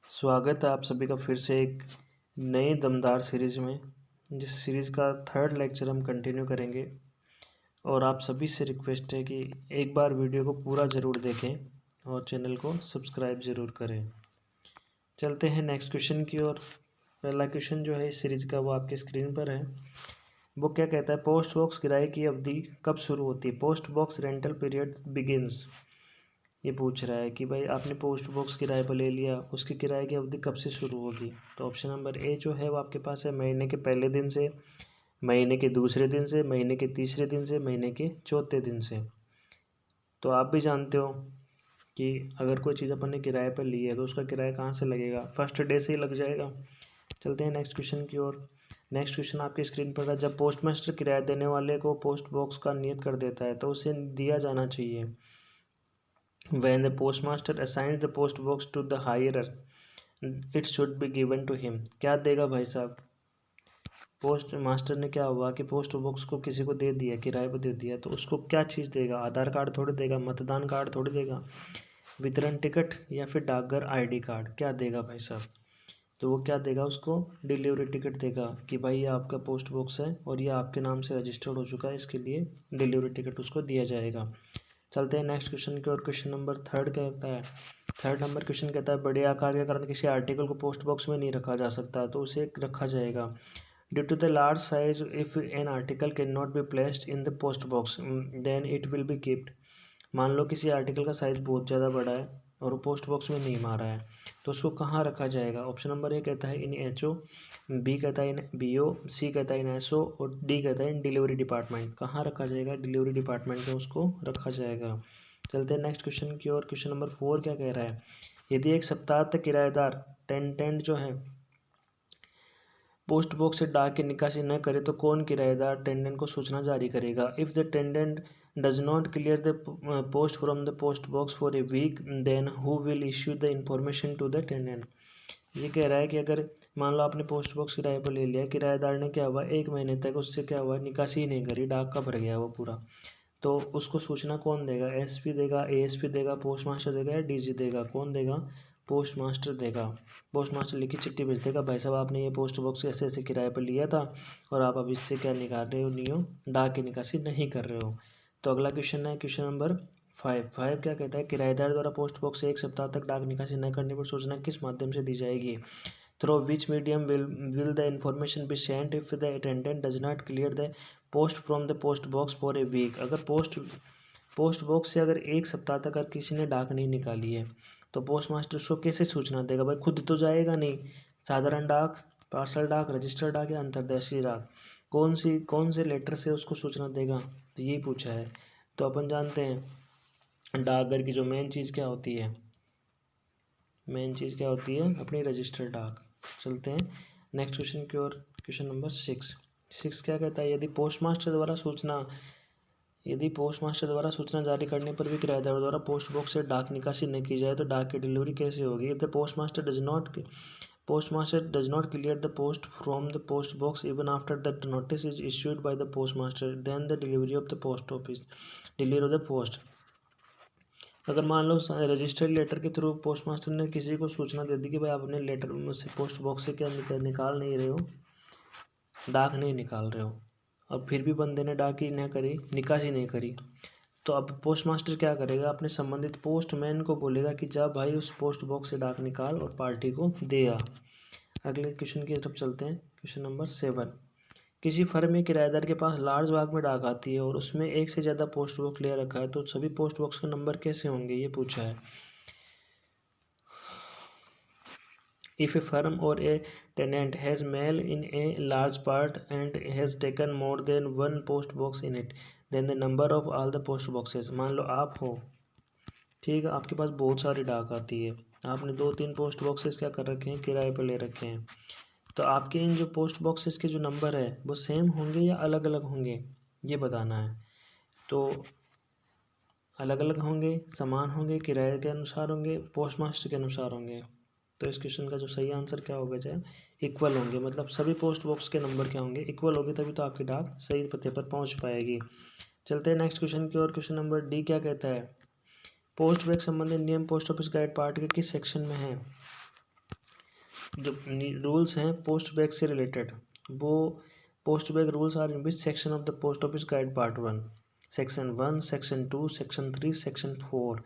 स्वागत है आप सभी का फिर से एक नई दमदार सीरीज़ में, जिस सीरीज़ का थर्ड लेक्चर हम कंटिन्यू करेंगे। और आप सभी से रिक्वेस्ट है कि एक बार वीडियो को पूरा ज़रूर देखें और चैनल को सब्सक्राइब ज़रूर करें। चलते हैं नेक्स्ट क्वेश्चन की ओर। पहला क्वेश्चन जो है इस सीरीज़ का वो आपके स्क्रीन पर है। वो क्या कहता है, पोस्ट बॉक्स किराए की अवधि कब शुरू होती है? Post box rental period begins. ये पूछ रहा है कि भाई आपने पोस्ट बॉक्स किराए पर ले लिया, उसकी किराए की अवधि कब से शुरू होगी? तो ऑप्शन नंबर ए जो है वो आपके पास है महीने के पहले दिन से, महीने के दूसरे दिन से, महीने के तीसरे दिन से, महीने के चौथे दिन से। तो आप भी जानते हो कि अगर कोई चीज़ अपन ने किराए पर ली है तो उसका किराया कहाँ से लगेगा? फर्स्ट डे से ही लग जाएगा। चलते हैं नेक्स्ट क्वेश्चन की ओर। नेक्स्ट क्वेश्चन आपकी स्क्रीन पर है। जब पोस्ट मास्टर किराया देने वाले को पोस्ट बॉक्स का नियत कर देता है तो उसे दिया जाना चाहिए। When the postmaster assigns the post box to the hirer, it should be given to him. क्या देगा भाई साहब? पोस्ट मास्टर ने क्या हुआ कि पोस्ट बॉक्स को किसी को दे दिया, किराए पर दे दिया, तो उसको क्या चीज़ देगा? आधार कार्ड थोड़ी देगा, मतदान कार्ड थोड़ी देगा, वितरण टिकट या फिर डाकघर आईडी कार्ड? क्या देगा भाई साहब? तो वो क्या देगा? उसको डिलीवरी टिकट देगा कि भाई ये आपका पोस्ट बॉक्स है और ये आपके नाम से रजिस्टर्ड हो चुका है, इसके लिए डिलीवरी टिकट उसको दिया जाएगा। चलते हैं नेक्स्ट क्वेश्चन की और। क्वेश्चन नंबर थर्ड कहता है, थर्ड नंबर क्वेश्चन कहता है, बड़े आकार के कारण किसी आर्टिकल को पोस्ट बॉक्स में नहीं रखा जा सकता तो उसे रखा जाएगा। Due to the large size, if an article can not be placed in the post box then it will be keeped. मान लो किसी आर्टिकल का साइज बहुत ज़्यादा बड़ा है और वो पोस्ट बॉक्स में नहीं मारा है, तो उसको कहाँ रखा जाएगा? ऑप्शन नंबर ए कहता है इन एचओ, बी कहता है इन बीओ, सी कहता है इन एसओ और डी कहता है इन डिलीवरी डिपार्टमेंट। कहाँ रखा जाएगा? डिलीवरी डिपार्टमेंट में उसको रखा जाएगा। चलते हैं नेक्स्ट क्वेश्चन की ओर। क्वेश्चन नंबर 4 क्या कह रहा है, यदि एक सप्ताह तक किराएदार टेंटेंट जो है पोस्ट बॉक्स से डाक की निकासी न करे तो कौन किराएदार टेंडेंट को सूचना जारी करेगा? If the tenant does not clear the post from the post box for a week then who will issue the information to the tenant. ये कह रहा है कि अगर मान लो आपने पोस्ट बॉक्स किराए पर ले लिया, किराएदार ने क्या हुआ, एक महीने तक उससे क्या हुआ, निकासी ही नहीं करी, डाक का भर गया वो पूरा, तो उसको सूचना कौन देगा? एसपी देगा, एएसपी देगा, पोस्ट मास्टर देगा या डीजी देगा? कौन देगा? पोस्ट मास्टर देगा। पोस्ट मास्टर लिखी चिट्ठी भेज देगा, भाई साहब आपने ये पोस्ट बॉक्स ऐसे ऐसे किराए पर लिया था और आप अब इससे क्या निकाल रहे हो, नियो डाक की निकासी नहीं कर रहे हो। तो अगला क्वेश्चन है क्वेश्चन नंबर 5 क्या कहता है, किराएदार द्वारा पोस्ट बॉक्स से एक सप्ताह तक डाक निकासी न करने पर सूचना किस माध्यम से दी जाएगी? Through which medium will the information be sent if the attendant does not clear the post from the post box for a week? अगर पोस्ट बॉक्स से अगर एक सप्ताह तक अगर किसी ने डाक नहीं निकाली है तो पोस्ट मास्टर उसको कैसे सूचना देगा? भाई खुद तो जाएगा नहीं, साधारण डाक, पार्सल डाक, रजिस्टर्ड डाक या अंतर्देशीय डाक, कौन से लेटर से उसको सूचना देगा? तो यही पूछा है। तो अपन जानते हैं डाकघर की जो मेन चीज़ क्या होती है, मेन चीज़ क्या होती है? अपनी रजिस्टर्ड डाक। चलते हैं नेक्स्ट क्वेश्चन की ओर। क्वेश्चन नंबर 6 क्या कहता है, यदि पोस्ट मास्टर द्वारा सूचना जारी करने पर भी किराएदार द्वारा पोस्ट बॉक्स से डाक निकासी नहीं की जाए तो डाक की डिलीवरी कैसे होगी? If the post master does not clear the post from the post box even after the notice is issued by the post master then the delivery of the post office delivery of the post. अगर मान लो registered letter के through post master ने किसी को सूचना दे दी कि भाई आप अपने लेटर मुझसे पोस्ट बॉक्स से क्या निकाल नहीं रहे हो, डाक नहीं निकाल रहे हो, और फिर भी बंदे ने डाक ही नहीं करी, निकासी नहीं करी, तो अब पोस्ट मास्टर क्या करेगा? अपने संबंधित पोस्टमैन को बोलेगा कि जा भाई उस पोस्ट बॉक्स से डाक निकाल और पार्टी को दे आ। अगले क्वेश्चन की तरफ चलते हैं। क्वेश्चन नंबर 7, किसी फर्म में किराएदार के पास लार्ज भाग में डाक आती है और उसमें एक से ज़्यादा पोस्ट बॉक्स ले रखा है तो सभी पोस्ट बॉक्स का नंबर कैसे होंगे? ये पूछा है। इफ ए फर्म और a tenant has mail in a large part and has taken more than one post box in it then the number of all the post boxes. मान लो आप हो, ठीक है, आपके पास बहुत सारी डाक आती है, आपने 2-3 पोस्ट बॉक्सेस क्या कर रखे हैं, किराए पर ले रखे हैं, तो आपके इन जो पोस्ट बॉक्सेस के जो नंबर है वो सेम होंगे या अलग अलग होंगे, ये बताना है। तो अलग अलग होंगे, समान होंगे, किराए के अनुसार होंगे, पोस्ट मास्टर के अनुसार होंगे। तो इस क्वेश्चन का जो सही आंसर क्या होगा, चाहे इक्वल होंगे, मतलब सभी पोस्ट बॉक्स के नंबर क्या होंगे, इक्वल होंगे, तभी तो आपकी डाक सही पते पर पहुंच पाएगी। चलते हैं नेक्स्ट क्वेश्चन की ओर। क्वेश्चन नंबर डी क्या कहता है, पोस्ट बैग संबंधी नियम पोस्ट ऑफिस गाइड पार्ट के किस सेक्शन में है? जो रूल्स हैं पोस्ट बैग से रिलेटेड, वो post bag rules are in which section of the post office guide part 1, section 1, section 2, section 3, section 4।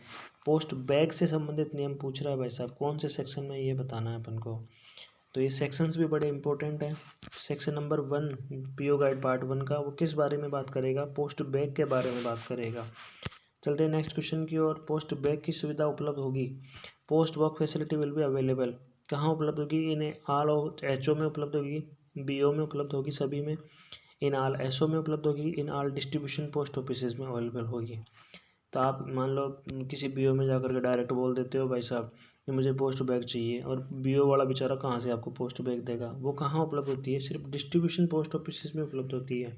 Post bag से संबंधित नियम पूछ रहा है भाई साहब, कौन से सेक्शन में ये बताना है अपन को। तो ये सेक्शंस भी बड़े इंपॉर्टेंट हैं। Section number 1 PO guide part 1 का, वो किस बारे में बात करेगा, पोस्ट बैग के बारे में बात करेगा। चलते हैं नेक्स्ट क्वेश्चन की ओर। पोस्ट बैग की सुविधा उपलब्ध होगी, post box facility will be available, कहाँ उपलब्ध होगी, इन्हें आल एचओ में उपलब्ध होगी, बीओ में उपलब्ध होगी, सभी में, इन आल एसओ में उपलब्ध होगी, इन आल डिस्ट्रीब्यूशन पोस्ट ऑफिस में अवेलेबल होगी। तो आप मान लो किसी बीओ में जाकर के डायरेक्ट बोल देते हो भाई साहब कि मुझे पोस्ट बैग चाहिए, और बीओ वाला बेचारा कहाँ से आपको पोस्ट बैग देगा, वो कहाँ उपलब्ध होती है, सिर्फ डिस्ट्रीब्यूशन पोस्ट ऑफिस में उपलब्ध होती है।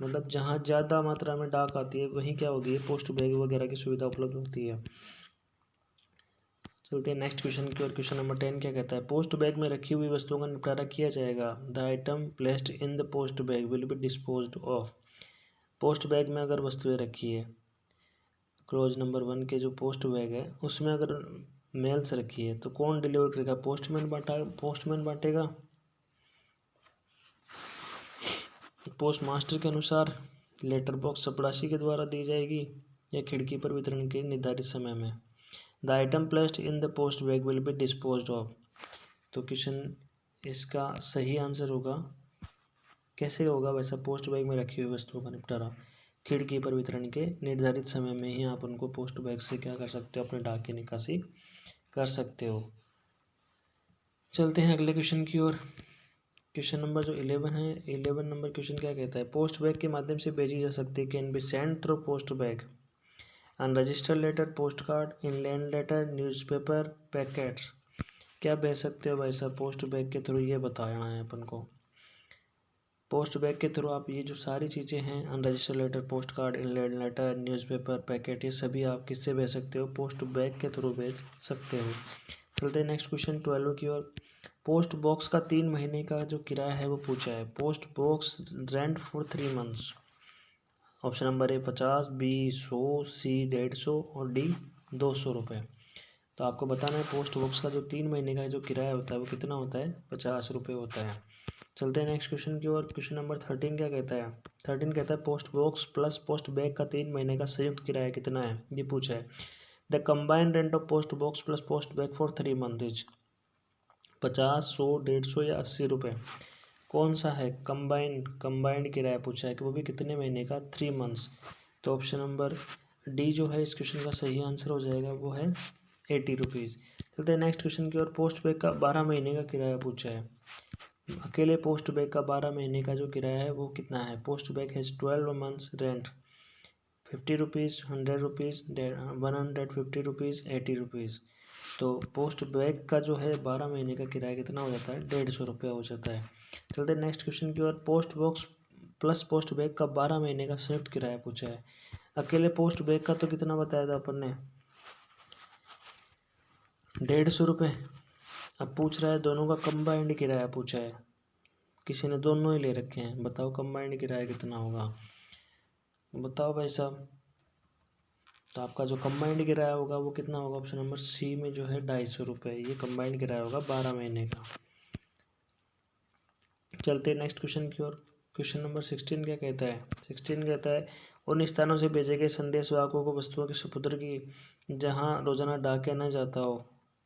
मतलब जहाँ ज़्यादा मात्रा में डाक आती है वहीं क्या होगी, पोस्ट बैग वगैरह की सुविधा उपलब्ध होती है। चलते हैं नेक्स्ट क्वेश्चन की ओर। क्वेश्चन नंबर 10 क्या कहता है, पोस्ट बैग में रखी हुई वस्तुओं का निपटारा किया जाएगा। The item placed in the post bag will be disposed of. Post bag में अगर वस्तुएं रखी है, क्लोज नंबर 1 के जो पोस्ट बैग है उसमें अगर मेल्स रखी है तो कौन डिलीवर करेगा, पोस्टमैन बांटेगा, पोस्ट मास्टर के अनुसार, लेटर बॉक्स चपरासी के द्वारा दी जाएगी, या खिड़की पर वितरण के निर्धारित समय में। The item placed in the post bag will be disposed of. तो क्वेश्चन इसका सही आंसर होगा, कैसे होगा वैसा, पोस्ट बैग में रखी हुई वस्तुओं का निपटारा खिड़की पर वितरण के निर्धारित समय में ही आप उनको पोस्ट बैग से क्या कर सकते हो, अपने डाक की निकासी कर सकते हो। चलते हैं अगले क्वेश्चन की ओर। क्वेश्चन नंबर जो 11 है, 11 नंबर क्वेश्चन क्या कहता है, पोस्ट बैग के माध्यम से भेजी जा सकती है, can be send through post bag, unregistered letter, post card, inland letter, newspaper, packets. क्या भेज सकते हो भाई साहब पोस्ट बैग के थ्रू, ये बताना है अपन को। पोस्ट बैग के थ्रू आप ये जो सारी चीज़ें हैं, unregistered letter, post card, inland letter, newspaper, packet, ये सभी आप किससे भेज सकते हो, पोस्ट बैग के थ्रू भेज सकते हो। चलते हैं नेक्स्ट क्वेश्चन 12 की ओर। पोस्ट बॉक्स का 3 महीने का जो किराया है वो पूछा है। Post box rent for 3 months. Option number A 50, B 100, C 150 और डी 200 रुपये। तो आपको बताना है पोस्ट बॉक्स का जो 3 महीने का जो किराया होता है वो कितना होता है, 50 रुपये होता है। चलते हैं नेक्स्ट क्वेश्चन की ओर। क्वेश्चन नंबर 13 क्या कहता है, 13 कहता है post box plus post bag का 3 महीने का संयुक्त किराया कितना है, ये पूछा है। The combined rent of post box plus post bag for 3 month is 50, 100, 150 या 80 रुपये। कौन सा है, कंबाइंड किराया पूछा है कि वो भी कितने महीने का, 3 मंथ्स। तो ऑप्शन नंबर डी जो है इस क्वेश्चन का सही आंसर हो जाएगा, वो है 80 रुपीज़। चलते हैं नेक्स्ट क्वेश्चन की ओर। पोस्ट बैग का 12 महीने का किराया पूछा है। अकेले पोस्ट बैग का 12 महीने का जो किराया है वो कितना है, post bag has 12 months rent, 50 rupees, 100 rupees, 150 rupees, 80 rupees. तो पोस्ट बैग का जो है 12 महीने का किराया कितना हो जाता है, 150 रुपया हो जाता है। चलते हैं नेक्स्ट क्वेश्चन की ओर। Post box plus post bag का 12 महीने का संयुक्त किराया पूछा है। अकेले पोस्ट बैग का तो कितना बताया था अपन ने, 150 रुपये। अब पूछ रहा है दोनों का कंबाइंड किराया पूछा है, किसी ने दोनों ही ले रखे हैं, बताओ कंबाइंड किराया कितना होगा, बताओ भाई साहब। तो आपका जो कंबाइंड किराया होगा वो कितना होगा, ऑप्शन नंबर सी में जो है 250 रुपये, ये कंबाइंड किराया होगा 12 महीने का। चलते हैं नेक्स्ट क्वेश्चन की ओर। क्वेश्चन नंबर 16 क्या कहता है, 16 कहता है उन स्थानों से भेजे गए संदेश वाहकों को वस्तुओं के सुपुत्र की जहां रोजाना डाकिया न जाता हो,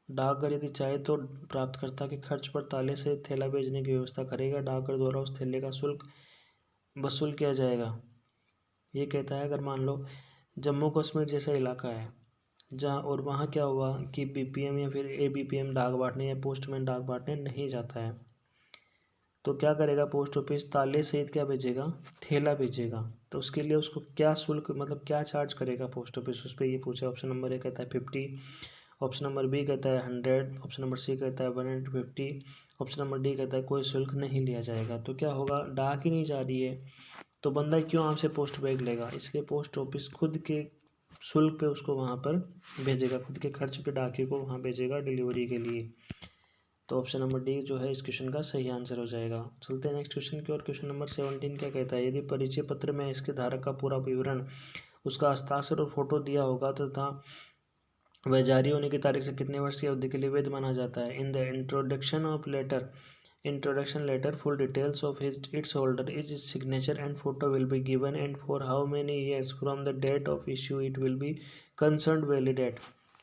डाकघर यदि चाहे तो प्राप्तकर्ता के खर्च पर ताले से थैला भेजने की व्यवस्था करेगा, डाकघर द्वारा उस थैले का शुल्क वसूल किया जाएगा। ये कहता है अगर मान लो जम्मू कश्मीर जैसा इलाका है जहाँ, और वहाँ क्या हुआ कि बीपीएम या फिर एबीपीएम डाक बांटने या पोस्टमैन डाक बांटने नहीं जाता है, तो क्या करेगा पोस्ट ऑफिस, ताले सहित क्या भेजेगा, थैला भेजेगा। तो उसके लिए उसको क्या शुल्क, मतलब क्या चार्ज करेगा पोस्ट ऑफिस, उस पर ये पूछा। ऑप्शन नंबर ए कहता है 50, ऑप्शन नंबर बी कहता है 100, ऑप्शन नंबर सी कहता है 150, ऑप्शन नंबर डी कहता है कोई शुल्क नहीं लिया जाएगा। तो क्या होगा, डाक ही नहीं जा रही है तो बंदा क्यों आपसे पोस्ट बैग लेगा, इसलिए पोस्ट ऑफिस खुद के शुल्क पे उसको वहाँ पर भेजेगा, खुद के खर्च पे डाके को वहाँ भेजेगा डिलीवरी के लिए। तो ऑप्शन नंबर डी जो है इस क्वेश्चन का सही आंसर हो जाएगा। चलते हैं नेक्स्ट क्वेश्चन की ओर। क्वेश्चन नंबर 17 क्या कहता है, यदि परिचय पत्र में इसके धारक का पूरा विवरण, उसका हस्ताक्षर और फोटो दिया होगा तथा वह जारी होने की तारीख से कितने वर्ष की अवधि के लिए वैध माना जाता है। In the introduction letter full details of its holder is signature and photo will be given and for how many years from the date of issue it will be concern valid at.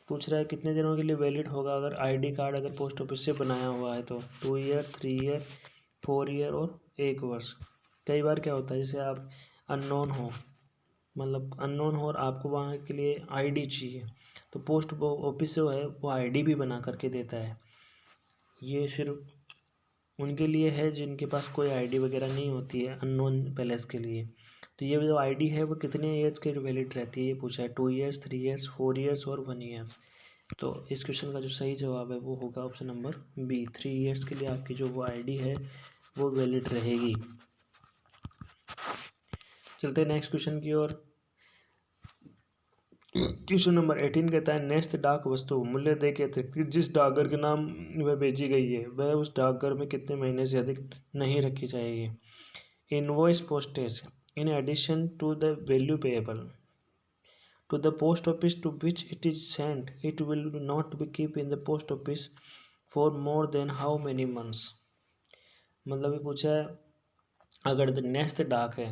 पूछ रहा है कितने दिनों के लिए valid होगा अगर ID card अगर पोस्ट ऑफिस से बनाया हुआ है तो 2 ईयर, 3 ईयर, 4 ईयर और 1 वर्ष। कई बार क्या होता है जैसे आप अननोन हो, मतलब अननोन हो और आपको वहाँ के लिए आईडी चाहिए तो पोस्ट ऑफिस जो है वो आईडी भी बना करके देता है। ये सिर्फ उनके लिए है जिनके पास कोई आईडी वगैरह नहीं होती है अननोन पैलेस के लिए। तो ये जो आईडी है वो कितने ईयर्स की वैलिड रहती है ये पूछा है, 2 ईयर्स, 3 ईयर्स, 4 ईयर्स और 1 ईयर। तो इस क्वेश्चन का जो सही जवाब है वो होगा ऑप्शन नंबर बी, 3 ईयर्स के लिए आपकी जो वो आईडी है वो वैलिड रहेगी। चलते हैं नेक्स्ट क्वेश्चन की ओर। क्वेश्चन नंबर 18 कहता है नेक्स्ट डाक वस्तु मूल्य दे के अतिरिक्त जिस डाकघर के नाम वह भेजी गई है वह उस डाकघर में कितने महीने से अधिक नहीं रखी जाएगी। Invoice postage in addition to the value payable to the post office to which it is sent, it will not be kept in the post office for more than how many months। मतलब ये पूछा है अगर the nest डाक है,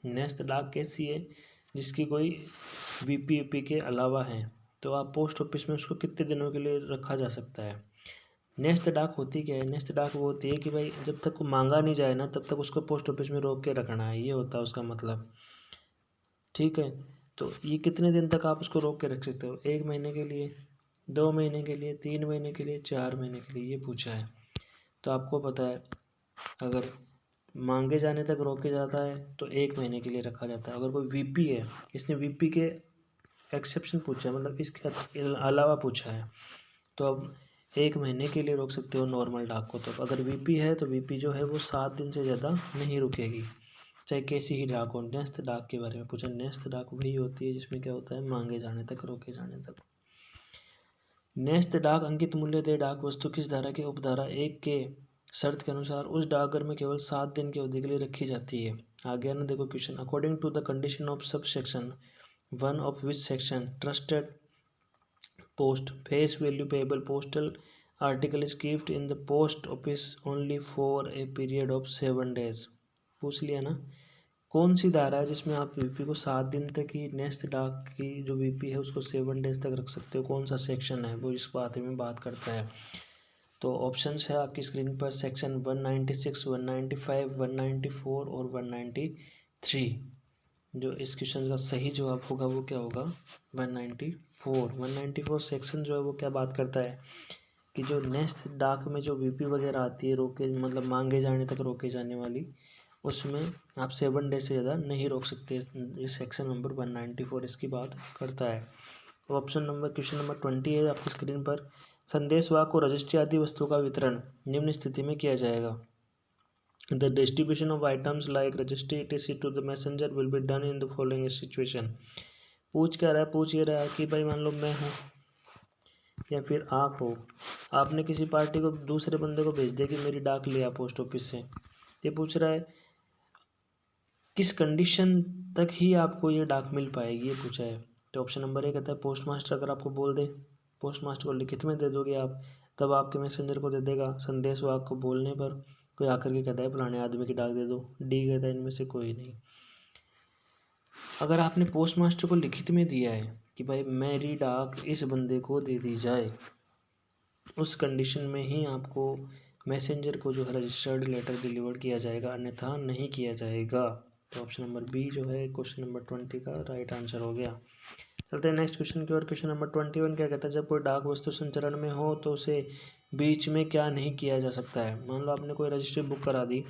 nest डाक कैसी है जिसकी कोई वीपीपी के अलावा है तो आप पोस्ट ऑफिस में उसको कितने दिनों के लिए रखा जा सकता है। नेस्ट डाक होती क्या है, नेस्ट डाक वो होती है कि भाई जब तक मांगा नहीं जाए ना तब तक उसको पोस्ट ऑफिस में रोक के रखना है, ये होता है उसका मतलब। ठीक है, तो ये कितने दिन तक आप उसको रोक के रख सकते हो, 1 महीने के लिए, 2 महीने के लिए, 3 महीने के लिए, 4 महीने के लिए, ये पूछा है। तो आपको पता है अगर मांगे जाने तक रोके जाता है तो 1 महीने के लिए रखा जाता है। अगर कोई वीपी है, इसने वीपी के एक्सेप्शन पूछा है मतलब इसके अलावा पूछा है तो अब 1 महीने के लिए रोक सकते हो नॉर्मल डाक को। तो अगर वीपी है तो वीपी जो है वो 7 दिन से ज़्यादा नहीं रुकेगी, चाहे कैसी ही डाक हो। नेस्त डाक के बारे में पूछा, नेस्त डाक वही होती है जिसमें क्या होता है मांगे जाने तक, रोके जाने तक। नेस्त डाक अंकित मूल्य दे डाक वस्तु किस धारा के उपधारा 1 के शर्त के अनुसार उस डाकघर में केवल 7 दिन की अवधि के लिए रखी जाती है। आगे ना देखो question, according to the condition of subsection 1 of which section trusted post face value payable postal article is keeped in the post office only for a period of 7 days. पूछ लिया ना, कौन सी धारा है जिसमें आप वीपी को 7 दिन तक ही नेस्ट डाक की जो वीपी है उसको 7 डेज तक रख सकते हो, कौन सा सेक्शन है वो इस बारे में बात करता है। तो ऑप्शंस है आपकी स्क्रीन पर, सेक्शन 196, 195, 194 और 193। जो इस क्वेश्चन का सही जवाब होगा वो क्या होगा, 194। 194 सेक्शन जो है वो क्या बात करता है कि जो नेक्स्ट डाक में जो वीपी वगैरह आती है रोके मतलब मांगे जाने तक रोके जाने वाली, उसमें आप 7 डेज से ज़्यादा नहीं रोक सकते। ये सेक्शन नंबर 194 इसकी बात करता है। ऑप्शन नंबर क्वेश्चन नंबर 20 है आपकी स्क्रीन पर, संदेश वाहक को रजिस्ट्री आदि वस्तुओं का वितरण निम्न स्थिति में किया जाएगा। The distribution of items like registry etc to the messenger will be done in the following situation. पूछ क्या रहा है, पूछ ये रहा है कि भाई मान लो मैं हूँ या फिर आप हो, आपने किसी पार्टी को दूसरे बंदे को भेज दिया कि मेरी डाक लिया पोस्ट ऑफिस से। ये पूछ रहा है किस कंडीशन तक ही आपको ये डाक मिल पाएगी, ये पूछा है। तो ऑप्शन नंबर 1 कहता है पोस्ट मास्टर अगर आपको बोल दे, पोस्ट मास्टर को लिखित में दे दोगे आप, तब आपके मैसेंजर को दे देगा। संदेश वाहक को बोलने पर कोई आकर के कहता है फलाने आदमी की डाक दे दो। डी कहता है इनमें से कोई नहीं। अगर आपने पोस्ट मास्टर को लिखित में दिया है कि भाई मेरी डाक इस बंदे को दे दी जाए, उस कंडीशन में ही आपको मैसेंजर को जो है रजिस्टर्ड लेटर डिलीवर किया जाएगा, अन्यथा नहीं किया जाएगा। तो ऑप्शन नंबर बी जो है क्वेश्चन नंबर 20 का राइट आंसर हो गया। चलते हैं नेक्स्ट क्वेश्चन की ओर। क्वेश्चन नंबर 21 क्या कहता है, जब कोई डाक वस्तु संचरण में हो तो उसे बीच में क्या नहीं किया जा सकता है। मान लो आपने कोई रजिस्ट्री बुक करा दी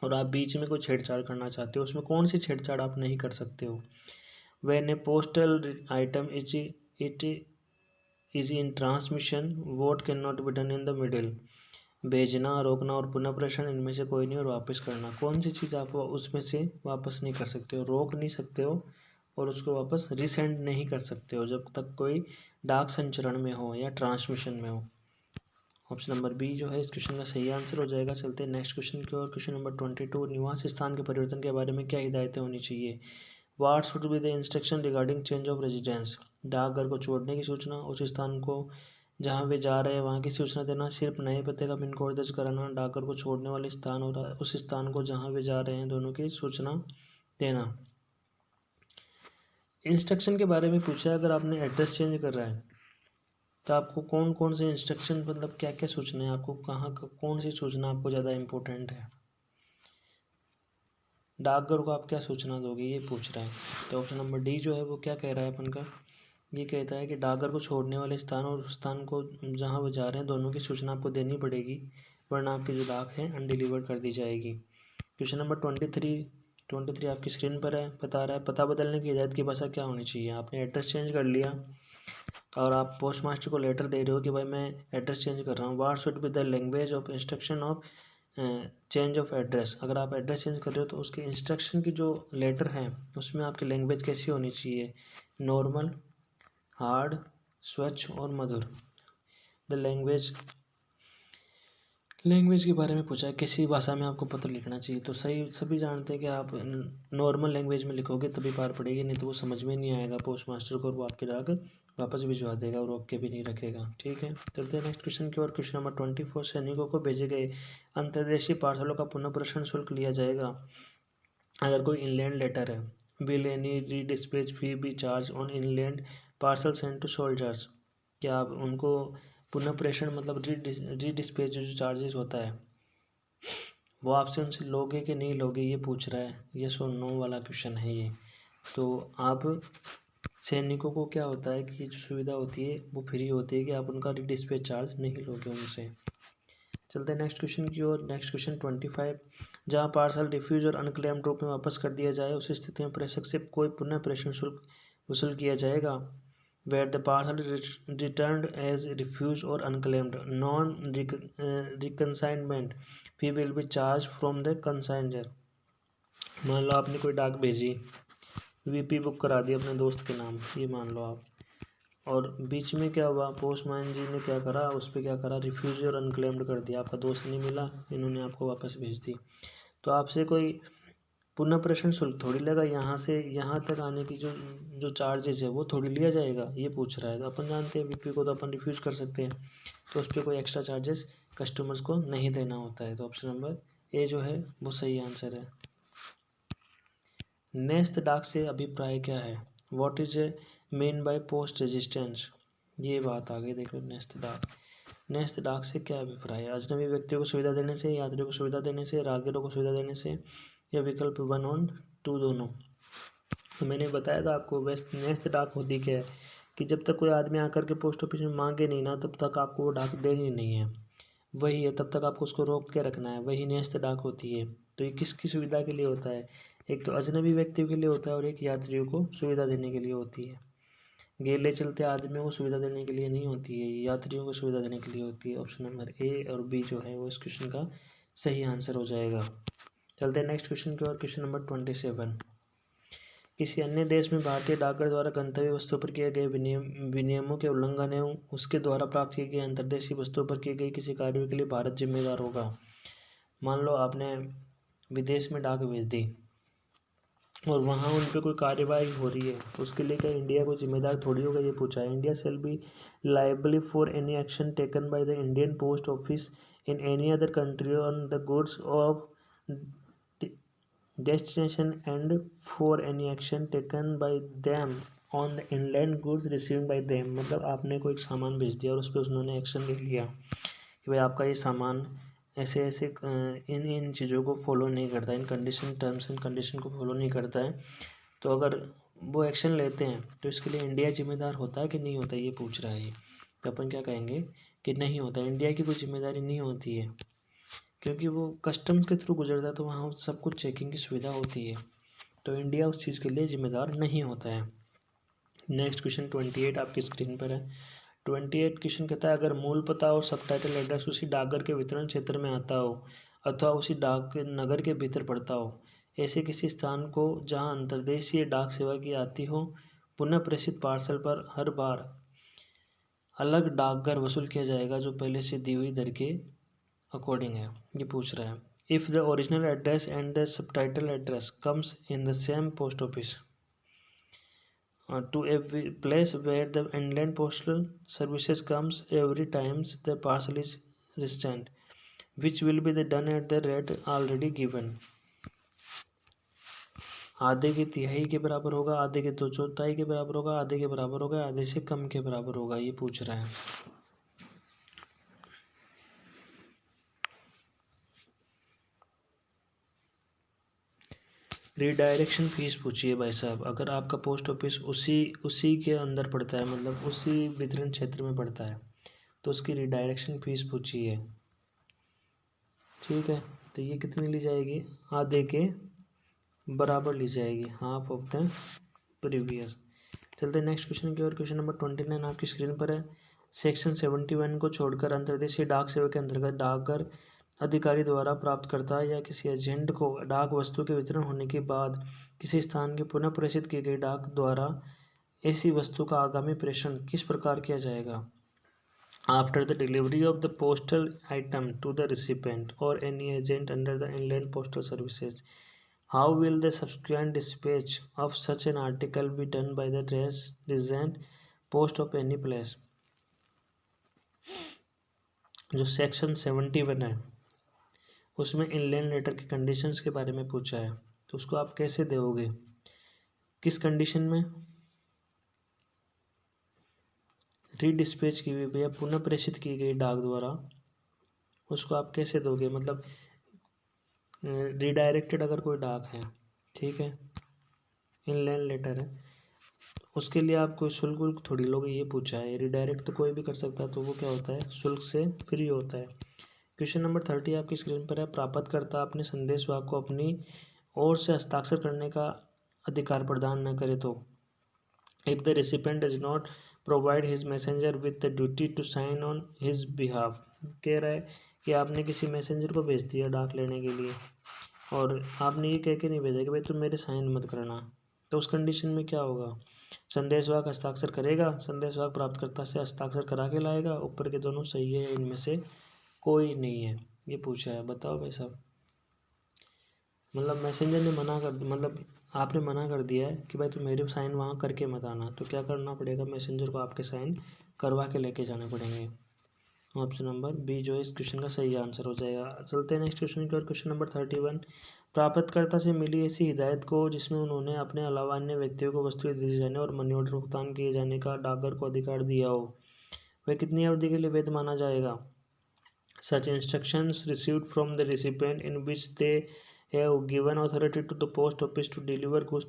और आप बीच में कोई छेड़छाड़ करना चाहते हो, उसमें कौन सी छेड़छाड़ आप नहीं कर सकते हो। When A postal item it is in transmission vote can not B done in the middle. भेजना, रोकना और पुनः प्रेषण इनमें से कोई नहीं, और वापस करना, कौन सी चीज़ आप उसमें से वापस नहीं कर सकते हो, रोक नहीं सकते हो और उसको वापस रिसेंड नहीं कर सकते हो जब तक कोई डाक संचरण में हो या ट्रांसमिशन में हो। ऑप्शन नंबर बी जो है इस क्वेश्चन का सही आंसर हो जाएगा। चलते हैं नेक्स्ट क्वेश्चन की ओर। क्वेश्चन नंबर 22, निवास स्थान के परिवर्तन के बारे में क्या हिदायतें होनी चाहिए। What should be the instruction regarding change of residence. डाकघर को छोड़ने की सूचना, उस स्थान को जहाँ वे जा रहे हैं वहाँ की सूचना देना, सिर्फ नए पते का पिन कोड दर्ज कराना, डाकघर को छोड़ने वाले स्थान और उस स्थान को जहाँ वे जा रहे हैं दोनों की सूचना देना। इंस्ट्रक्शन के बारे में पूछा है, अगर आपने एड्रेस चेंज कर रहा है तो आपको कौन कौन से इंस्ट्रक्शन, मतलब क्या क्या सूचना है, आपको कहाँ कौन सी सूचना आपको ज़्यादा इम्पोर्टेंट है, डाकघर को आप क्या सूचना दोगे, ये पूछ रहा है। तो ऑप्शन नंबर डी जो है वो क्या कह रहा है अपन का, ये कहता है कि डाकघर को छोड़ने वाले स्थान और उस स्थान को जहाँ वो जा रहे हैं दोनों की सूचना आपको देनी पड़ेगी, वरना आपकी जो डाक है अनडिलीवर्ड कर दी जाएगी। क्वेश्चन नंबर 23 आपकी स्क्रीन पर है, बता रहा है पता बदलने की हिदायत की भाषा क्या होनी चाहिए। आपने एड्रेस चेंज कर लिया और आप पोस्ट मास्टर को लेटर दे रहे हो कि भाई मैं एड्रेस चेंज कर रहा हूँ, what should be the language of instruction of change of address. अगर आप एड्रेस चेंज कर रहे हो तो उसके इंस्ट्रक्शन की जो लेटर है उसमें आपकी लैंग्वेज कैसी होनी चाहिए, नॉर्मल, हार्ड, स्वच्छ और मधुर। द लैंग्वेज के बारे में पूछा है, किसी भाषा में आपको पत्र लिखना चाहिए। तो सही सभी जानते हैं कि आप नॉर्मल लैंग्वेज में लिखोगे तभी पार पड़ेगी, नहीं तो वो समझ में नहीं आएगा पोस्ट मास्टर को और वो आपकी डाक वापस भिजवा देगा और रोक के भी नहीं रखेगा। ठीक है, चलते हैं नेक्स्ट क्वेश्चन की ओर। क्वेश्चन नंबर 24, सैनिकों को भेजे गए अंतर्देशीय पार्सलों का पुनः प्रेषण शुल्क लिया जाएगा अगर कोई इनलैंड लेटर है। Will any redispatch fee be charge on inland parcel send to soldiers. क्या आप उनको पुनः प्रेषण मतलब रीडिस्पैच जो चार्जेस होता है वो आपसे उनसे लोगे कि नहीं लोगे, ये पूछ रहा है। यस और नो वाला क्वेश्चन है ये। तो आप सैनिकों को क्या होता है कि जो सुविधा होती है वो फ्री होती है कि आप उनका रीडिस्पैच चार्ज नहीं लोगे उनसे। चलते हैं नेक्स्ट क्वेश्चन की ओर। नेक्स्ट क्वेश्चन 25, जहाँ पार्सल रिफ्यूज और अनक्लेम्ड रूप में वापस कर दिया जाए उस स्थिति में प्रेषक से कोई पुनः प्रेषण शुल्क वसूल किया जाएगा। Where the parcel is returned as refused or unclaimed, non-reconsignment fee will be charged from the consigner। मान लो आपने कोई डाक भेजी, वीपी बुक करा दी अपने दोस्त के नाम, ये मान लो आप, और बीच में क्या हुआ, पोस्टमैन जी ने क्या करा, उस पर क्या करा, रिफ्यूज और अनक्लेम्ड कर दिया, आपका दोस्त नहीं मिला, इन्होंने आपको वापस भेज दी। तो आपसे कोई पुनः प्रेषण शुल्क थोड़ी लगा, यहाँ से यहाँ तक आने की जो जो चार्जेस है वो थोड़ी लिया जाएगा, ये पूछ रहा है। तो अपन जानते हैं वीपी को तो अपन रिफ्यूज़ कर सकते हैं, तो उस पर कोई एक्स्ट्रा चार्जेस कस्टमर्स को नहीं देना होता है। तो ऑप्शन नंबर ए जो है वो सही आंसर है। नेस्त डाक से अभिप्राय क्या है, what is a mean by post resistance. ये बात आ गई, देखो नेस्त डाक से क्या अभिप्राय है, अजनबी व्यक्तियों को सुविधा देने से, यात्रियों को सुविधा देने से, राहगीरों को सुविधा देने से, या विकल्प 1 और 2 दोनों। तो मैंने बताया था आपको वेस्ट नेस्त डाक होती क्या है कि जब तक कोई आदमी आकर के पोस्ट ऑफिस में मांगे नहीं ना तब तक आपको वो डाक देनी नहीं है, वही है, तब तक आपको उसको रोक के रखना है, वही नेस्त डाक होती है। तो ये किसकी सुविधा के लिए होता है, एक तो अजनबी व्यक्तियों के लिए होता है और एक यात्रियों को सुविधा देने के लिए होती है। गेले चलते आदमियों को सुविधा देने के लिए नहीं होती है, यात्रियों को सुविधा देने के लिए होती है। ऑप्शन नंबर ए और बी जो है वो इस क्वेश्चन का सही आंसर हो जाएगा। चलते हैं नेक्स्ट क्वेश्चन की ओर। क्वेश्चन नंबर 27, किसी अन्य देश में भारतीय डाकघर द्वारा गंतव्य वस्तुओं पर किए गए विनियमों के उल्लंघन एवं उसके द्वारा प्राप्त की गई अंतर्देशीय वस्तुओं पर की गई किसी कार्रवाई के लिए भारत जिम्मेदार होगा। मान लो आपने विदेश में डाक भेज दी और वहाँ उन पर कोई कार्यवाही हो रही है, उसके लिए क्या इंडिया को जिम्मेदार थोड़ी होगा, ये पूछा है। India shall be liable for any action taken by the Indian post office in any other country on the goods of destination and for any action taken by them on the inland goods received by them। मतलब आपने कोई सामान भेज दिया और उस पर उन्होंने एक्शन ले लिया कि भाई आपका ये सामान ऐसे ऐसे इन इन चीज़ों को फॉलो नहीं करता, इन कंडीशन टर्म्स एंड कंडीशन को फॉलो नहीं करता है, तो अगर वो एक्शन लेते हैं तो इसके लिए इंडिया जिम्मेदार होता है कि नहीं होता, ये पूछ रहा है ये। तो अपन क्या कहेंगे कि नहीं होता, इंडिया की कोई जिम्मेदारी नहीं होती है, क्योंकि वो कस्टम्स के थ्रू गुजरता है तो वहाँ सब कुछ चेकिंग की सुविधा होती है, तो इंडिया उस चीज़ के लिए जिम्मेदार नहीं होता है। नेक्स्ट क्वेश्चन 28 आपकी स्क्रीन पर है। 28 क्वेश्चन कहता है अगर मूल पता और सबटाइटल एड्रेस उसी डाकघर के वितरण क्षेत्र में आता हो अथवा उसी डाक नगर के भीतर पड़ता हो, ऐसे किसी स्थान को जहाँ अंतर्देशीय डाक सेवा की आती हो, पुनः प्रेषित पार्सल पर हर बार अलग डाकघर वसूल किया जाएगा जो पहले से दी हुई दर के अकॉर्डिंग है, ये पूछ रहा है। If the original address and the subtitle address comes in the same post office. to a place where the inland postal services comes every times the parcel is sent, which will be the done at the rate already given. आधे की तिहाई के बराबर होगा, आधे के 2/4 के बराबर होगा, आधे के बराबर होगा, आधे से कम के बराबर होगा, ये पूछ रहा है। रीडायरेक्शन फीस पूछिए भाई साहब, अगर आपका पोस्ट ऑफिस उसी के अंदर पड़ता है, मतलब उसी वितरण क्षेत्र में पड़ता है, तो उसकी रीडायरेक्शन फीस पूछिए। ठीक है, तो ये कितनी ली जाएगी, आधे के बराबर ली जाएगी, हाफ ऑफ द प्रीवियस। चलते हैं नेक्स्ट क्वेश्चन की ओर। क्वेश्चन नंबर 29 आपकी स्क्रीन पर है। सेक्शन 71 को छोड़कर अंतर्देशीय डाक सेवा के अंतर्गत डाकघर अधिकारी द्वारा प्राप्तकर्ता या किसी एजेंट को डाक वस्तु के वितरण होने के बाद किसी स्थान के पुनः प्रेषित की गई डाक द्वारा ऐसी वस्तु का आगामी प्रेषण किस प्रकार किया जाएगा। After the delivery of the postal item to the recipient और any agent under the inland postal services, how will the subsequent dispatch of such an article be done by the resident post of any place। जो section 71 है उसमें inland letter की conditions के बारे में पूछा है, तो उसको आप कैसे दोगे, किस कंडीशन में, रीडिस्पैच की हुई या पुनः प्रेषित की गई डाक द्वारा, उसको आप कैसे दोगे, मतलब रीडायरेक्टेड अगर कोई डाक है, ठीक है, इनलैंड लेटर है, उसके लिए आप कोई शुल्क वुल्क थोड़ी लोगे, ये पूछा है। रीडायरेक्ट तो कोई भी कर सकता है, तो वो क्या होता है, शुल्क से फ्री होता है। क्वेश्चन नंबर 30 आपकी स्क्रीन पर है। प्राप्तकर्ता अपने संदेश वाहक को अपनी ओर से हस्ताक्षर करने का अधिकार प्रदान न करे तो, if the recipient does not provide his messenger with the duty to sign on his behalf. कह रहा है कि आपने किसी मैसेंजर को भेज दिया डाक लेने के लिए और आपने ये कह के नहीं भेजा कि भाई तुम मेरे साइन मत करना, तो उस कंडीशन में क्या होगा, संदेशवाहक हस्ताक्षर करेगा, संदेशवाहक प्राप्तकर्ता से हस्ताक्षर करा के लाएगा, ऊपर के दोनों सही है, इनमें से कोई नहीं है, ये पूछा है। बताओ भाई साहब, मतलब मैसेंजर ने मना कर, मतलब आपने मना कर दिया है कि भाई तुम मेरे साइन वहाँ करके मत आना, तो क्या करना पड़ेगा, मैसेंजर को आपके साइन करवा के लेके जाने पड़ेंगे। ऑप्शन नंबर बी जो है इस क्वेश्चन का सही आंसर हो जाएगा। चलते हैं नेक्स्ट क्वेश्चन की ओर। क्वेश्चन नंबर 31, प्राप्तकर्ता से मिली ऐसी हिदायत को जिसमें उन्होंने अपने अलावा अन्य व्यक्तियों को वस्तुएं दिए जाने और मनी ऑर्डर भुगतान किए जाने का डाकघर को अधिकार दिया हो, वह कितनी अवधि के लिए वैध माना जाएगा। Such instructions received from the recipient in which they have given authority to the post office to deliver goods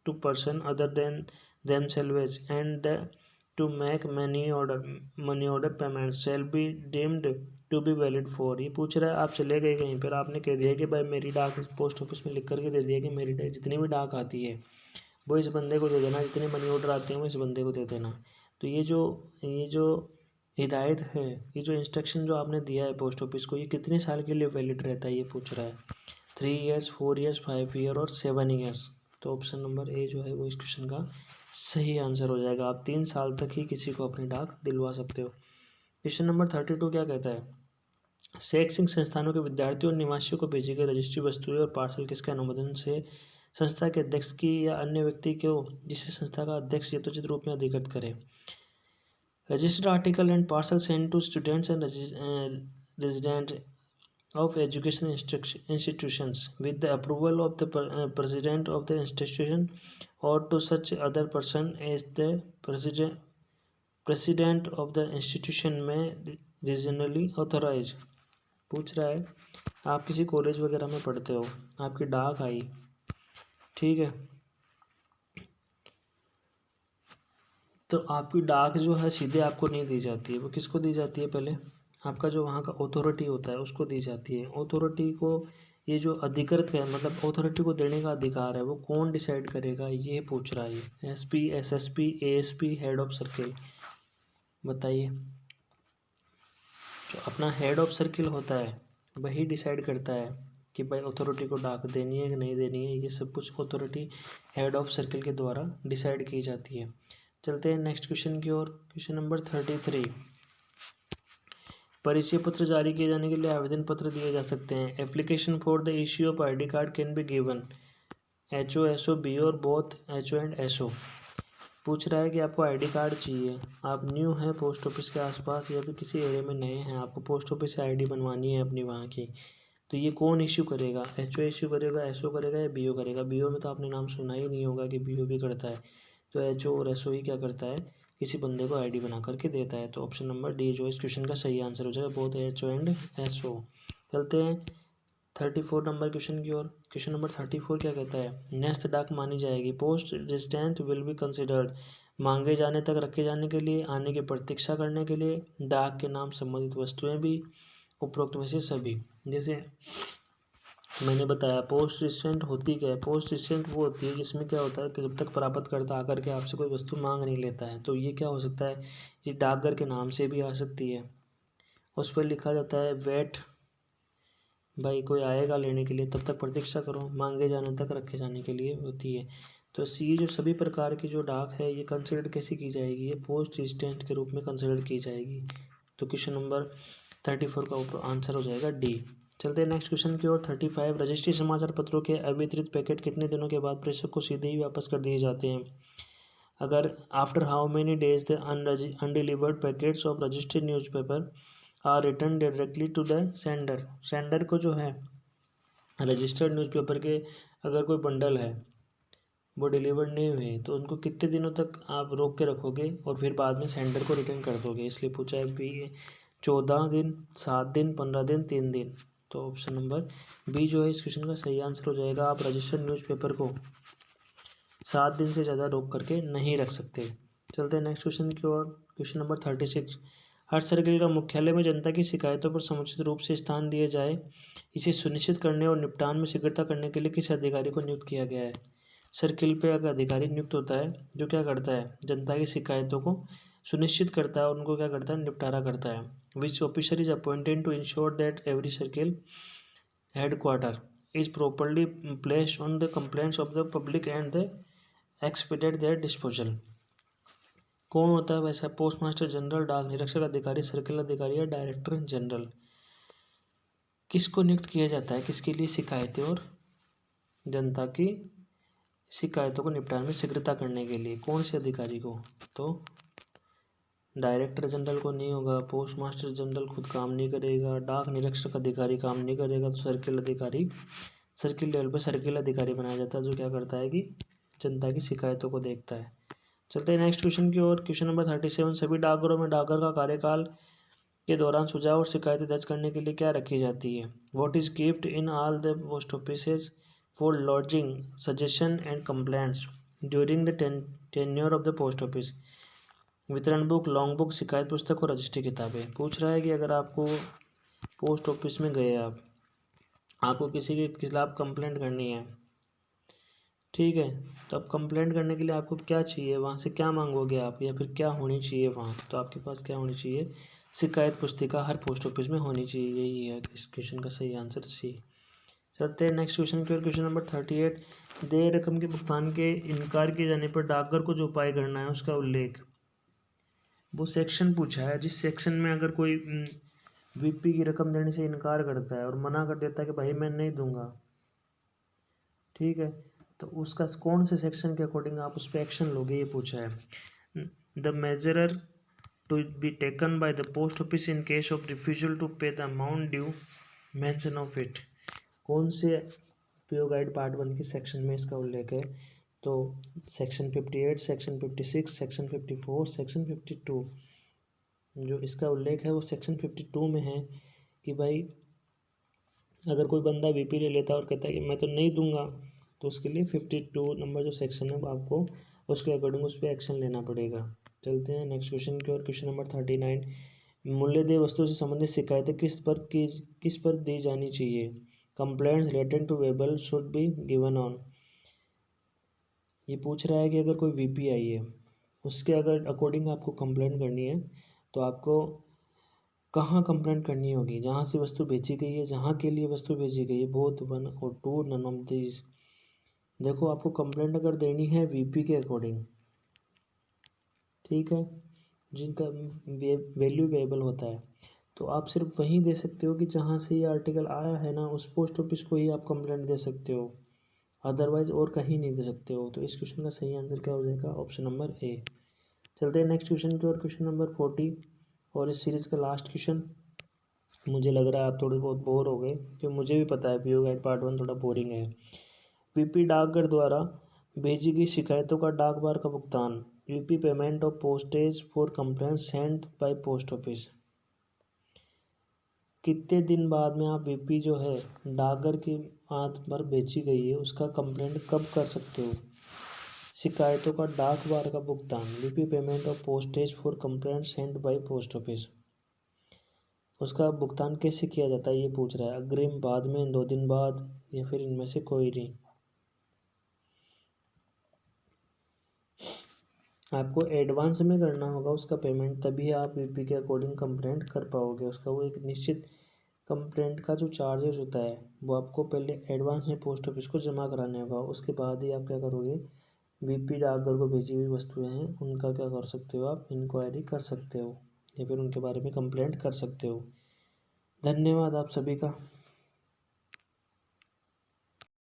to person other than themselves and to make money order payments shall be deemed to be valid for। ये पूछ रहा है, आप चले गए कहीं पर, आपने कह दिया कि भाई मेरी डाक पोस्ट ऑफिस में लिख करके दे दिया कि मेरी जितनी भी डाक आती है वो इस बंदे को दे देना, जितने मनी ऑर्डर आते हैं वो इस बंदे को दे देना। तो ये जो हिदायत है, ये जो इंस्ट्रक्शन जो आपने दिया है पोस्ट ऑफिस को, ये कितने साल के लिए वैलिड रहता है, ये पूछ रहा है। 3 ईयर्स, 4 ईयर्स, 5 ईयर और 7 ईयर्स। तो ऑप्शन नंबर ए जो है वो इस क्वेश्चन का सही आंसर हो जाएगा। आप 3 साल तक ही किसी को अपनी डाक दिलवा सकते हो। क्वेश्चन नंबर 32 क्या कहता है, शैक्षणिक संस्थानों के विद्यार्थियों और निवासियों को भेजी गई रजिस्ट्री वस्तुएं और पार्सल किसके अनुमोदन से संस्था के अध्यक्ष की या अन्य व्यक्ति को जिसे संस्था का अध्यक्ष यथोचित रूप में अधिकृत करे। Registered article and parcel sent to students and resident of education institutions with the approval of the president of the institution or to such other person as the president of the institution में regionally authorized। पूछ रहा है, आप किसी college वगैरह में पढ़ते हो, आपकी डाक आई, ठीक है, तो आपकी डाक जो है सीधे आपको नहीं दी जाती है, वो किसको दी जाती है, पहले आपका जो वहाँ का अथॉरिटी होता है उसको दी जाती है। अथॉरिटी को ये जो अधिकृत है, मतलब अथॉरिटी को देने का अधिकार है, वो कौन डिसाइड करेगा, ये पूछ रहा है। ये SP, SSP, ASP, head of circle. बताइए, जो अपना हेड ऑफ सर्किल होता है वही डिसाइड करता है कि भाई अथॉरिटी को डाक देनी है कि नहीं देनी है, ये सब कुछ अथॉरिटी हेड ऑफ सर्किल के द्वारा डिसाइड की जाती है। चलते हैं नेक्स्ट क्वेश्चन की ओर। क्वेश्चन नंबर 33, परिचय पत्र जारी किए जाने के लिए आवेदन पत्र दिए जा सकते हैं। Application for the issue of ID card can be given HO, SO, BO और बोथ HO एंड SO। पूछ रहा है कि आपको आईडी कार्ड चाहिए, आप न्यू हैं पोस्ट ऑफिस के आसपास या फिर किसी एरिया में नए हैं, आपको पोस्ट ऑफिस से आईडी बनवानी है अपनी वहाँ की, तो ये कौन इश्यू करेगा? एचओ इश्यू करेगा, एसओ करेगा या बीओ करेगा? बीओ में तो आपने नाम सुना ही नहीं होगा कि बीओ भी करता है। तो एचओ और एसओ ही क्या करता है, किसी बंदे को आईडी बना करके देता है। तो ऑप्शन नंबर डी जो इस क्वेश्चन का सही आंसर हो जाएगा, बोथ एचओ एंड एसओ। चलते हैं 34 नंबर क्वेश्चन की ओर। क्वेश्चन नंबर 34 क्या कहता है? नेक्स्ट डाक मानी जाएगी, post distance will be considered, मांगे जाने तक रखे जाने के लिए, आने की प्रतीक्षा करने के लिए, डाक के नाम संबंधित वस्तुएं भी, उपरोक्त में से सभी। जैसे मैंने बताया पोस्ट डिस्टेंट होती क्या है? पोस्ट डिस्टेंट वो होती है जिसमें क्या होता है कि जब तक प्राप्तकर्ता आकर के आपसे कोई वस्तु मांग नहीं लेता है, तो ये क्या हो सकता है, ये डाकघर के नाम से भी आ सकती है। उस पर लिखा जाता है वेट, भाई कोई आएगा लेने के लिए, तब तक प्रतीक्षा करो, मांगे जाने तक रखे जाने के लिए होती है। तो सी जो सभी प्रकार की जो डाक है ये कंसिडर कैसे की जाएगी? ये पोस्ट डिस्टेंट के रूप में कंसिडर की जाएगी। तो क्वेश्चन नंबर 34 का आंसर हो जाएगा डी। चलते हैं नेक्स्ट क्वेश्चन की ओर। 35 रजिस्ट्री समाचार पत्रों के अवितरित पैकेट कितने दिनों के बाद प्रेषक को सीधे ही वापस कर दिए जाते हैं? अगर after how many days the undelivered packets of registered newspaper are return directly to the sender. Sender को जो है रजिस्टर्ड न्यूज़पेपर के अगर कोई बंडल है वो डिलीवर्ड नहीं हुए तो उनको कितने दिनों तक आप रोक के रखोगे और फिर बाद में सेंडर को रिटर्न कर दोगे? इसलिए पूछा है बी 14 दिन, 7 दिन, 15 दिन, 3 दिन। तो ऑप्शन नंबर बी जो है इस क्वेश्चन का सही आंसर हो जाएगा। आप रजिस्टर्ड न्यूज़पेपर को 7 दिन से ज़्यादा रोक करके नहीं रख सकते। चलते हैं नेक्स्ट क्वेश्चन की ओर। क्वेश्चन नंबर 36, हर सर्किल का मुख्यालय में जनता की शिकायतों पर समुचित रूप से स्थान दिया जाए, इसे सुनिश्चित करने और निपटान में शीघ्रता करने के लिए किस अधिकारी को नियुक्त किया गया है? सर्किल पे एक अधिकारी नियुक्त होता है जो क्या करता है, जनता की शिकायतों को सुनिश्चित करता है और उनको क्या करता है, निपटारा करता है। Which officer is appointed to ensure that every circle headquarter is properly placed on the complaints of the public and the expected their disposal? कौन होता है वैसा? पोस्ट मास्टर जनरल, डाक निरीक्षक अधिकारी, सर्किल अधिकारी या डायरेक्टर जनरल? किसको नियुक्त किया जाता है किसके लिए? शिकायतें और जनता की शिकायतों को निपटान में शीघ्रता करने के लिए। कौन से अधिकारी को? तो डायरेक्टर जनरल को नहीं होगा, पोस्ट मास्टर जनरल खुद काम नहीं करेगा, डाक निरीक्षक अधिकारी काम नहीं करेगा, तो सर्किल अधिकारी, सर्किल लेवल पर सर्किल अधिकारी बनाया जाता है जो क्या करता है कि जनता की शिकायतों को देखता है। चलते हैं नेक्स्ट क्वेश्चन की ओर। क्वेश्चन नंबर 37, सभी डाकघरों में डाकघर का कार्यकाल के दौरान सुझाव और शिकायतें दर्ज करने के लिए क्या रखी जाती है? What is gift in all the post offices for lodging suggestion and complaints during the tenure of the post office? वितरण बुक, लॉन्ग बुक, शिकायत पुस्तक और रजिस्ट्री किताबें। पूछ रहा है कि अगर आपको पोस्ट ऑफिस में गए आपको किसी के खिलाफ कंप्लेंट करनी है, ठीक है, तो अब कंप्लेंट करने के लिए आपको क्या चाहिए, वहाँ से क्या मांगोगे आप, या फिर क्या होनी चाहिए वहाँ? तो आपके पास क्या होनी चाहिए? शिकायत पुस्तिका हर पोस्ट ऑफिस में होनी चाहिए। यही है इस क्वेश्चन का सही आंसर सी। चलते हैं नेक्स्ट क्वेश्चन की ओर। क्वेश्चन नंबर 38, देय रकम के भुगतान के इनकार किए जाने पर डाकघर को जो उपाय करना है उसका उल्लेख। वो सेक्शन पूछा है जिस सेक्शन में अगर कोई वीपी की रकम देने से इनकार करता है और मना कर देता है कि भाई मैं नहीं दूंगा, ठीक है, तो उसका कौन से सेक्शन के अकॉर्डिंग आप उस पर एक्शन लोगे, ये पूछा है। The measure to be taken by the post office in case of refusal to pay the amount due, mention of it. कौन से पीओ गाइड पार्ट 1 के सेक्शन में इसका उल्लेख है? तो सेक्शन 58, सेक्शन 56, सेक्शन 54, सेक्शन 52। जो इसका उल्लेख है वो सेक्शन 52 में है कि भाई अगर कोई बंदा वीपी ले लेता है और कहता है कि मैं तो नहीं दूंगा, तो उसके लिए 52 नंबर जो सेक्शन है वो आपको उसके अकॉर्डिंग उस पर एक्शन लेना पड़ेगा। चलते हैं नेक्स्ट क्वेश्चन की ओर। क्वेश्चन नंबर 39, मूल्यदेय वस्तु से संबंधित शिकायतें किस पर दी जानी चाहिए? Complaints related to waybill should be given on. ये पूछ रहा है कि अगर कोई वीपी आई है उसके अगर अकॉर्डिंग आपको कंप्लेंट करनी है तो आपको कहाँ कंप्लेंट करनी होगी? जहाँ से वस्तु बेची गई है, जहाँ के लिए वस्तु बेची गई है, बोथ 1 और 2, नन ऑफ दीज। देखो आपको कंप्लेंट अगर देनी है वीपी के अकॉर्डिंग, ठीक है, जिनका वैल्यूएबल होता है, तो आप सिर्फ वहीं दे सकते हो कि जहाँ से ये आर्टिकल आया है ना, उस पोस्ट ऑफिस को ही आप कंप्लेंट दे सकते हो। अदरवाइज और कहीं नहीं दे सकते हो। तो इस क्वेश्चन का सही आंसर क्या हो जाएगा? ऑप्शन नंबर ए। चलते हैं नेक्स्ट क्वेश्चन की ओर, क्वेश्चन नंबर 40 और इस सीरीज़ का लास्ट क्वेश्चन। मुझे लग रहा है आप थोड़े बहुत बोर हो गए, क्योंकि मुझे भी पता है पीओ गाइड पार्ट 1 थोड़ा बोरिंग है। वीपी डाकघर द्वारा भेजी गई शिकायतों का डाक बार का भुगतान। VP payment of postage for complaint send by post office. कितने दिन बाद में आप वीपी जो है डाकघर की हाथ पर बेची गई है उसका कंप्लेंट कब कर सकते हो? शिकायतों का डाक बार का भुगतान। VP payment of postage for complaint send by post office. उसका भुगतान कैसे किया जाता है ये पूछ रहा है। अग्रिम, बाद में, 2 दिन बाद, या फिर इनमें से कोई नहीं। आपको एडवांस में करना होगा उसका पेमेंट, तभी आप वीपी के अकॉर्डिंग कंप्लेंट कर पाओगे। उसका वो एक निश्चित कंप्लेंट का जो चार्जेस होता है वो आपको पहले एडवांस में पोस्ट ऑफिस को जमा कराने होगा। उसके बाद ही आप क्या करोगे, वीपी डाकघर को भेजी हुई वस्तुएं हैं उनका क्या कर सकते हो, आप इंक्वायरी कर सकते हो या फिर उनके बारे में कंप्लेंट कर सकते हो। धन्यवाद आप सभी का।